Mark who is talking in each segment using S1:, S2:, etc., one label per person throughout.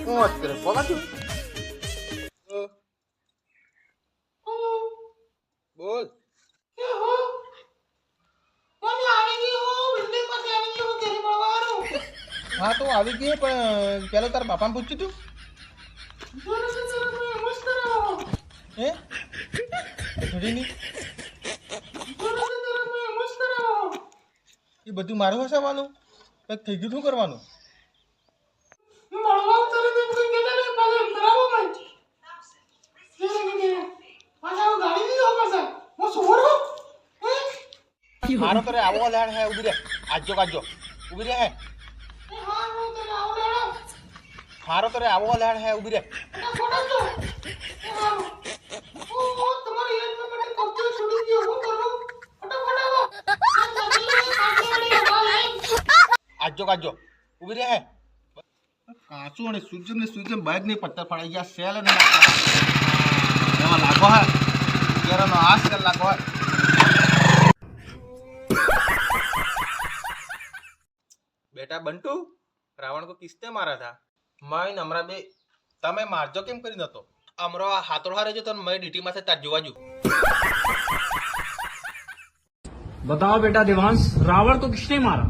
S1: હું વાત કરે બોલા તું બોલ હા તો આવી ગઈ પણ પેલો તારા બાપાને પૂછ્યું તું હે જોડીની એ બધું મારું હસાવાનું કંઈક થઈ ગયું શું કરવાનું મારો કરે આવો લાડ હે ઉભી રે આજો કાજો ઉભી રે હે મારો કરે આવો લાડ હે ઉભી રે આજો કાજો ઉભી રે હે કાચું અને સૂજન બાઈક નહીં પત્તર પડાઈ ગયા સેલ અને એમાં લાગો હે કેરાનો આસ કર લાગો હે बेटा बंटू रावण को किसने मारा था मैं नमरा बे तमे मारजो केम करी नतो अमरो हाथोड़ा रेजो तो मैं डीटी में से तार जोवाजू
S2: बताओ बेटा देवांश रावण को किसने मारा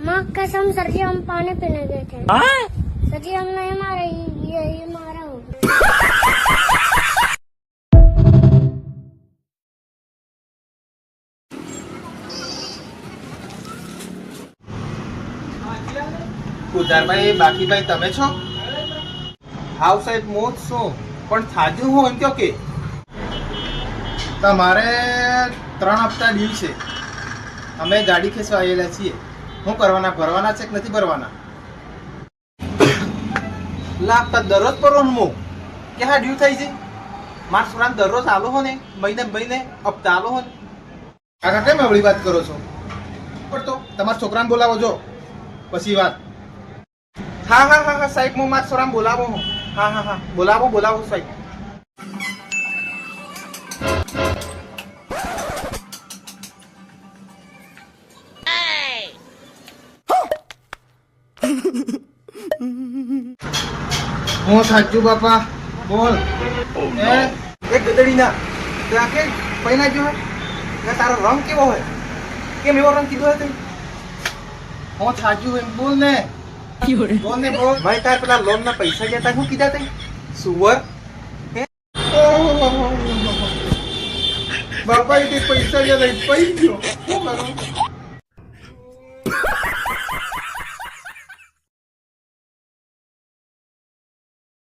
S3: माँ कसम सर जी हम पानी पीने गए थे सर जी हम नहीं मारे ये मारा होगा
S1: ઉધારભાઈ બાકીભાઈ તમે છો હાઉ સાહેબ મોત શું પણ થાજુ હું એમ કહો કે તમારે 3 હપ્તા ડીલ છે અમે ગાડી ખેંચવા આવેલા છીએ શું કરવાના ભરવાના છે કે નથી ભરવાના લાગતા દરરોજ ભરવાનું મો કે હા ડ્યુ થઈ છે મારા છોરાને દરરોજ આલો હો ને મહિને હપ્તા આલો હો ને કાકા કેમ અવળી વાત કરો છો પણ તો તમારા છોકરાને બોલાવો જો પછી વાત हाँ हाँ हाँ हाँ साहब मैं मार सोराम बोलावो हूँ हाँ हाँ हाँ बोलावो साहब હું સાચું બાપા બોલ એક ગદડી ના ત્યાં કે પહેલા જો હે તારો રંગ કેવો હોય કેમ એવો રંગ કીધો હે તે હું સાચું એમ બોલ ને लोन ने बोल भाई तार पेला लोन ना पैसा जता हूं कीधा ते सुवर बापा ये पैसा जता पई गयो હું કરું